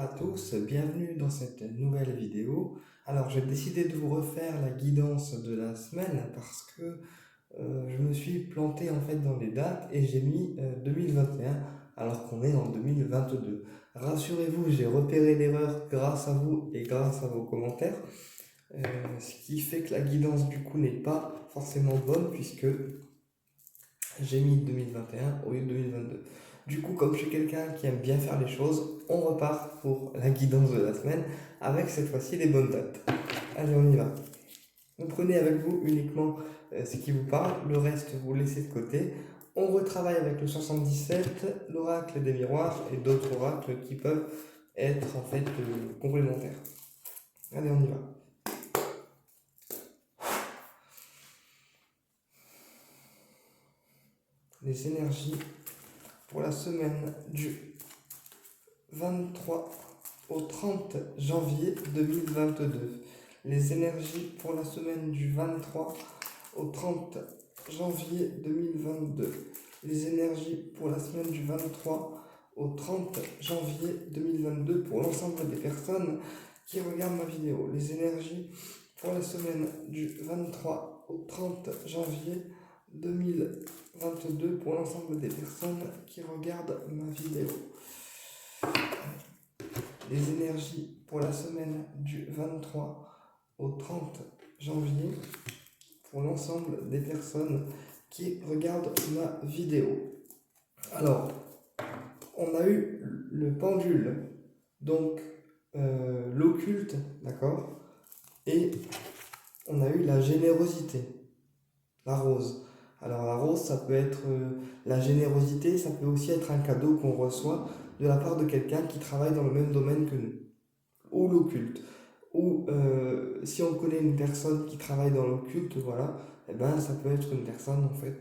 À tous, bienvenue dans cette nouvelle vidéo. Alors j'ai décidé de vous refaire la guidance de la semaine parce que je me suis planté en fait dans les dates et j'ai mis 2021 alors qu'on est en 2022. Rassurez-vous, j'ai repéré l'erreur grâce à vous et grâce à vos commentaires, ce qui fait que la guidance du coup n'est pas forcément bonne puisque j'ai mis 2021 au lieu de 2022. Du coup, comme je suis quelqu'un qui aime bien faire les choses, on repart pour la guidance de la semaine avec cette fois-ci les bonnes dates. Allez, on y va. Vous prenez avec vous uniquement ce qui vous parle, le reste vous laissez de côté. On retravaille avec le 77, l'oracle des miroirs et d'autres oracles qui peuvent être en fait complémentaires. Allez, on y va. Les énergies pour la semaine du 23 au 30 janvier 2022. Les énergies pour la semaine du 23 au 30 janvier 2022. Les énergies pour la semaine du 23 au 30 janvier 2022 pour l'ensemble des personnes qui regardent ma vidéo. Les énergies pour la semaine du 23 au 30 janvier 2022 pour l'ensemble des personnes qui regardent ma vidéo. Les énergies pour la semaine du 23 au 30 janvier pour l'ensemble des personnes qui regardent ma vidéo. Alors, on a eu le pendule, donc l'occulte, d'accord, et on a eu la générosité, la rose. Alors la rose, ça peut être la générosité, ça peut aussi être un cadeau qu'on reçoit de la part de quelqu'un qui travaille dans le même domaine que nous, ou l'occulte. Ou si on connaît une personne qui travaille dans l'occulte, voilà, eh ben, ça peut être une personne en fait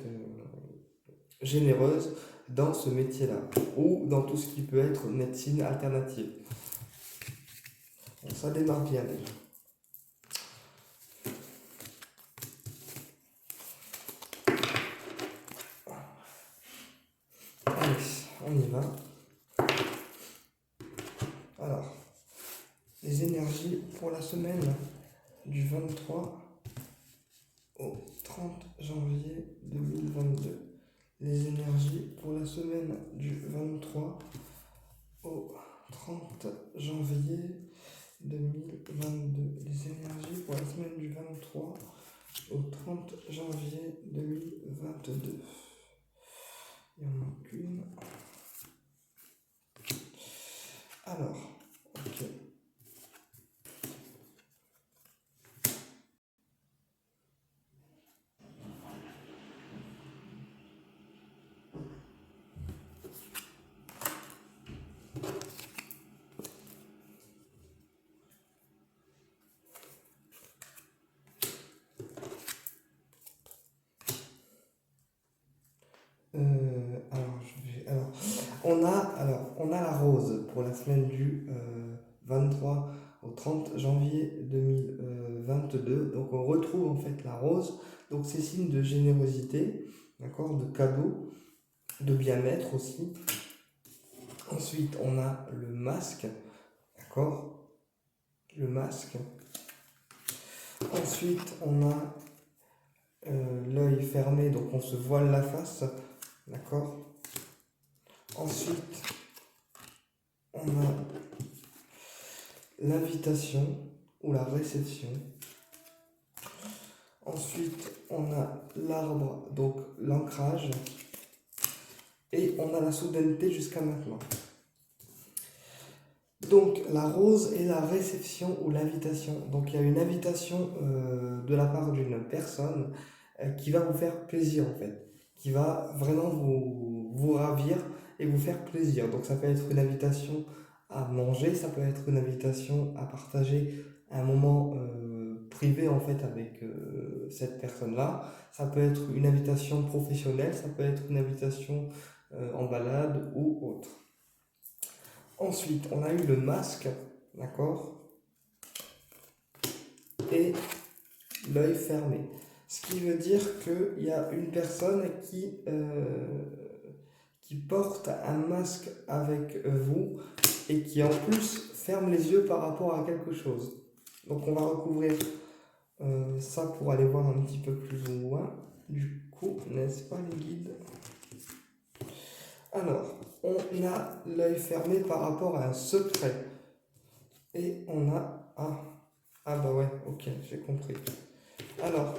généreuse dans ce métier-là, ou dans tout ce qui peut être médecine alternative. Bon, ça démarre bien déjà. Allez, on y va. Alors, les énergies pour la semaine du 23 au 30 janvier 2022. Les énergies pour la semaine du 23 au 30 janvier 2022. Les énergies pour la semaine du 23 au 30 janvier 2022. Il y en manque une. Alors, ok. On a la rose pour la semaine du 23 au 30 janvier 2022. Donc on retrouve en fait la rose. Donc c'est signe de générosité, d'accord, de cadeau, de bien-être aussi. Ensuite on a le masque, d'accord, le masque. Ensuite on a l'œil fermé, donc on se voile la face, d'accord. Ensuite on a l'invitation ou la réception. Ensuite, on a l'arbre, donc l'ancrage. Et on a la soudaineté jusqu'à maintenant. Donc la rose est la réception ou l'invitation. Donc il y a une invitation de la part d'une personne qui va vous faire plaisir en fait. Qui va vraiment vous ravir et vous faire plaisir. Donc ça peut être une invitation à manger, ça peut être une invitation à partager un moment privé en fait avec cette personne-là. Ça peut être une invitation professionnelle, ça peut être une invitation en balade ou autre. Ensuite, on a eu le masque, d'accord, et l'œil fermé. Ce qui veut dire qu'il y a une personne qui porte un masque avec vous et qui en plus ferme les yeux par rapport à quelque chose. Donc on va recouvrir ça pour aller voir un petit peu plus loin. Du coup, n'est-ce pas les guides? Alors, on a l'œil fermé par rapport à un secret. Et on a... Ah bah ouais, ok, j'ai compris. Alors,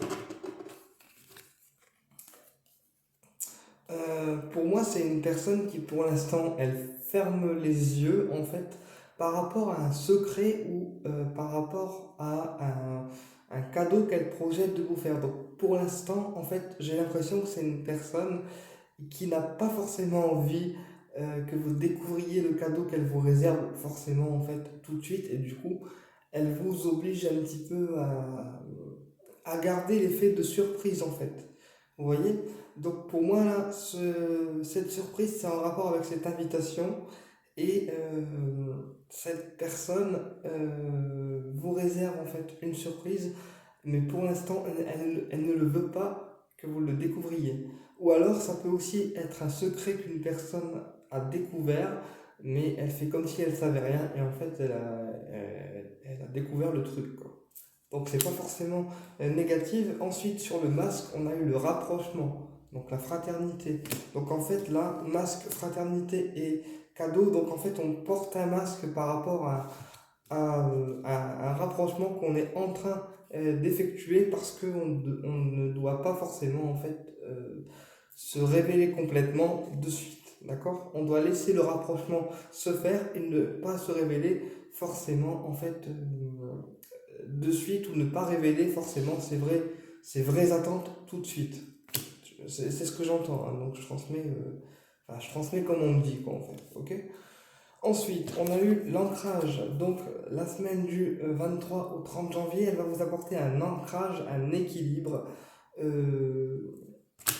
pour moi, c'est une personne qui, pour l'instant, elle ferme les yeux, en fait, par rapport à un secret ou par rapport à un cadeau qu'elle projette de vous faire. Donc, pour l'instant, en fait, j'ai l'impression que c'est une personne qui n'a pas forcément envie que vous découvriez le cadeau qu'elle vous réserve forcément, en fait, tout de suite. Et du coup, elle vous oblige un petit peu à garder l'effet de surprise, en fait. Vous voyez? Donc pour moi, là, cette surprise, c'est en rapport avec cette invitation. Et cette personne vous réserve en fait une surprise, mais pour l'instant, elle ne le veut pas que vous le découvriez. Ou alors, ça peut aussi être un secret qu'une personne a découvert, mais elle fait comme si elle savait rien, et en fait, elle a découvert le truc, quoi. Donc c'est pas forcément négatif. Ensuite, sur le masque, on a eu le rapprochement, donc la fraternité. Donc en fait, là, masque, fraternité et cadeau, donc en fait, on porte un masque par rapport à un rapprochement qu'on est en train d'effectuer parce on ne doit pas forcément en fait se révéler complètement de suite. D'accord? On doit laisser le rapprochement se faire et ne pas se révéler forcément en fait de suite ou ne pas révéler forcément ses vraies attentes tout de suite. C'est ce que j'entends, hein, donc je transmets comme on me dit, quoi, en fait. Ok. Ensuite, on a eu l'ancrage. Donc, la semaine du 23 au 30 janvier, elle va vous apporter un ancrage, un équilibre.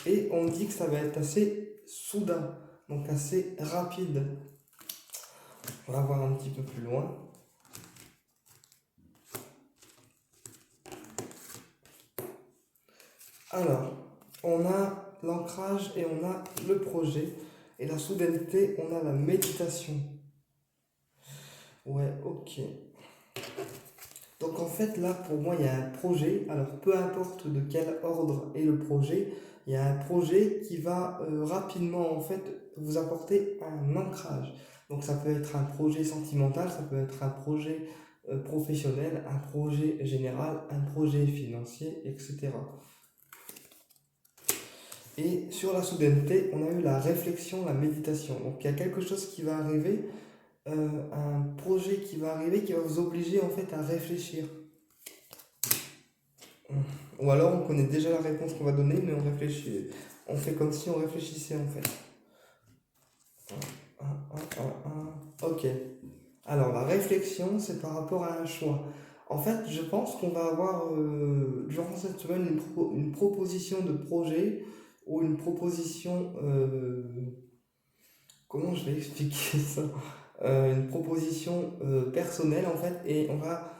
Et on dit que ça va être assez soudain, donc assez rapide. On va voir un petit peu plus loin. Alors, on a l'ancrage et on a le projet. Et la soudaineté, on a la méditation. Ouais, ok. Donc en fait, là, pour moi, il y a un projet. Alors, peu importe de quel ordre est le projet, il y a un projet qui va rapidement, en fait, vous apporter un ancrage. Donc, ça peut être un projet sentimental, ça peut être un projet professionnel, un projet général, un projet financier, etc. Et sur la soudaineté, on a eu la réflexion, la méditation. Donc, il y a quelque chose qui va arriver, un projet qui va arriver, qui va vous obliger, en fait, à réfléchir. Ou alors on connaît déjà la réponse qu'on va donner, mais on réfléchit. On fait comme si on réfléchissait en fait. Ok. Alors la réflexion, c'est par rapport à un choix. En fait, je pense qu'on va avoir durant cette semaine une proposition de projet ou une proposition... comment je vais expliquer ça? Une proposition personnelle en fait, et on va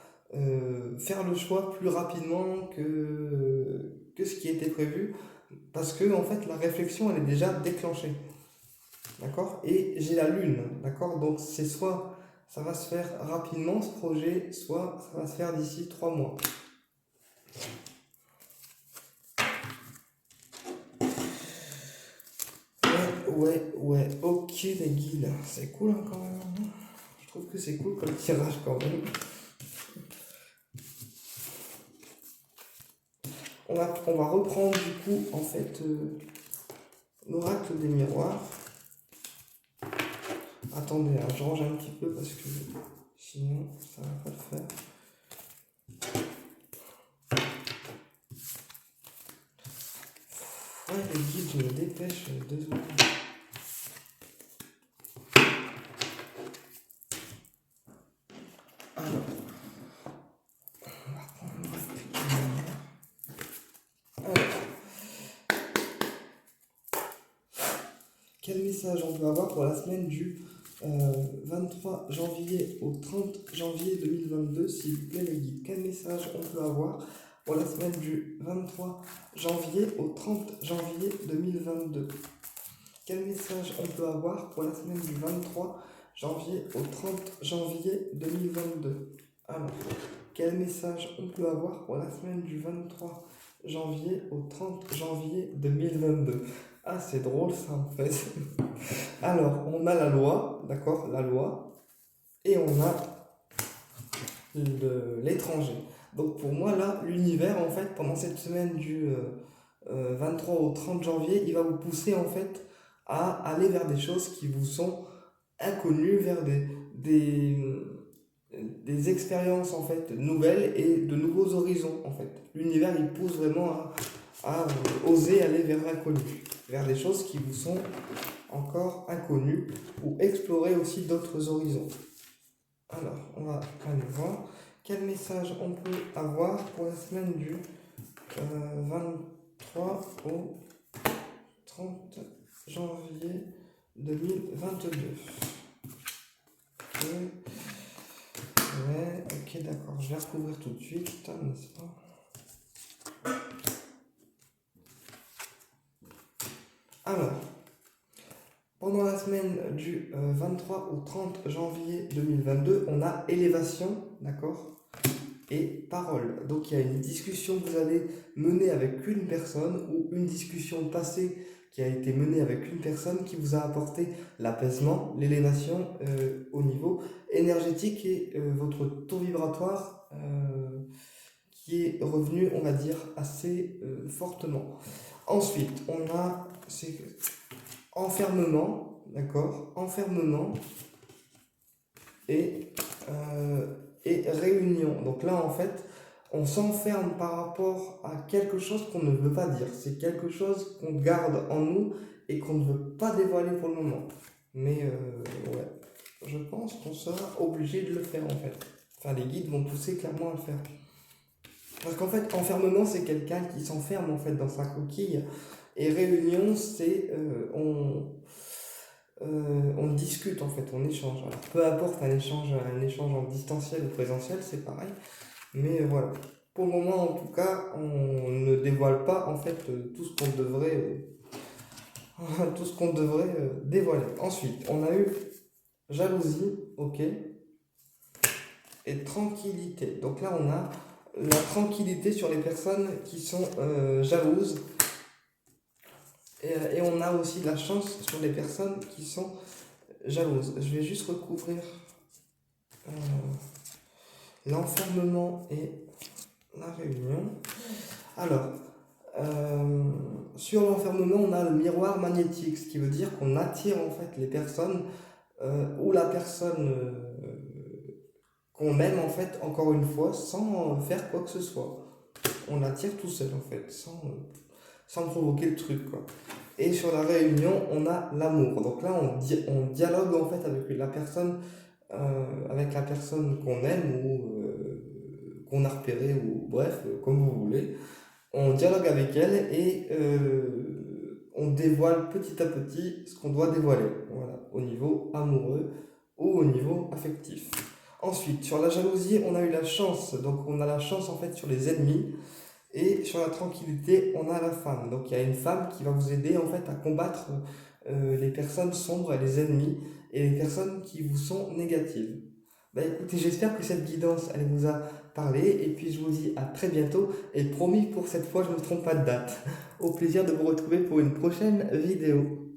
faire le choix plus rapidement que ce qui était prévu, parce que en fait la réflexion elle est déjà déclenchée, d'accord? Et j'ai la lune, d'accord? Donc c'est soit ça va se faire rapidement ce projet, soit ça va se faire d'ici 3 mois. Ouais, ok les guides, c'est cool hein, quand même. Je trouve que c'est cool comme tirage quand même. On va reprendre du coup en fait l'oracle des miroirs. Attendez, hein, je range un petit peu parce que sinon ça va pas le faire. Ouais, les guides, je me dépêche 2 secondes. Alors, on va reprendre l'oracle des miroirs. Alors, quel message on peut avoir pour la semaine du 23 janvier au 30 janvier 2022, s'il vous plaît les guides? Quel message on peut avoir pour la semaine du 23 janvier au 30 janvier 2022? Quel message on peut avoir pour la semaine du 23 janvier au 30 janvier 2022. Alors, quel message on peut avoir pour la semaine du 23 janvier au 30 janvier 2022? Ah, c'est drôle ça en fait. Alors, on a la loi, d'accord, la loi, et on a l'étranger. Donc pour moi, là, l'univers, en fait, pendant cette semaine du 23 au 30 janvier, il va vous pousser, en fait, à aller vers des choses qui vous sont inconnues, vers des expériences, en fait, nouvelles et de nouveaux horizons, en fait. L'univers, il pousse vraiment à oser aller vers l'inconnu, vers des choses qui vous sont encore inconnues, ou explorer aussi d'autres horizons. Alors, on va aller voir quel message on peut avoir pour la semaine du 23 au 30 janvier 2022. Ouais, ok, d'accord. Je vais recouvrir tout de suite, n'est-ce pas? Alors, pendant la semaine du 23 au 30 janvier 2022, on a élévation, d'accord, et parole. Donc il y a une discussion que vous allez mener avec une personne ou une discussion passée qui a été menée avec une personne qui vous a apporté l'apaisement, l'élévation au niveau énergétique et votre taux vibratoire qui est revenu, on va dire, assez fortement. Ensuite, on a enfermement, d'accord, enfermement et, et réunion. Donc là, en fait, on s'enferme par rapport à quelque chose qu'on ne veut pas dire. C'est quelque chose qu'on garde en nous et qu'on ne veut pas dévoiler pour le moment. Mais ouais, je pense qu'on sera obligé de le faire en fait. Enfin, les guides vont pousser clairement à le faire. Parce qu'en fait, enfermement, c'est quelqu'un qui s'enferme en fait dans sa coquille. Et réunion, c'est on discute en fait, on échange. Alors, peu importe un échange en distanciel ou présentiel, c'est pareil. Mais voilà. Pour le moment, en tout cas, on ne dévoile pas en fait tout ce qu'on devrait, tout ce qu'on devrait dévoiler. Ensuite, on a eu jalousie, ok, et tranquillité. Donc là, on a la tranquillité sur les personnes qui sont jalouses. Et on a aussi de la chance sur les personnes qui sont jalouses. Je vais juste recouvrir l'enfermement et la réunion. Alors, sur l'enfermement, on a le miroir magnétique, ce qui veut dire qu'on attire en fait les personnes ou la personne qu'on aime en fait, encore une fois, sans faire quoi que ce soit. On l'attire tout seul en fait, sans provoquer le truc quoi. Et sur la réunion, on a l'amour. Donc là, on dialogue en fait avec la personne qu'on aime ou qu'on a repérée, ou bref, comme vous voulez. On dialogue avec elle et on dévoile petit à petit ce qu'on doit dévoiler. Voilà, au niveau amoureux ou au niveau affectif. Ensuite, sur la jalousie, on a eu la chance. Donc on a la chance en fait sur les ennemis. Et sur la tranquillité, on a la femme. Donc il y a une femme qui va vous aider en fait à combattre les personnes sombres et les ennemis et les personnes qui vous sont négatives. Bah écoutez, j'espère que cette guidance elle vous a parlé et puis je vous dis à très bientôt et promis pour cette fois je ne me trompe pas de date. Au plaisir de vous retrouver pour une prochaine vidéo.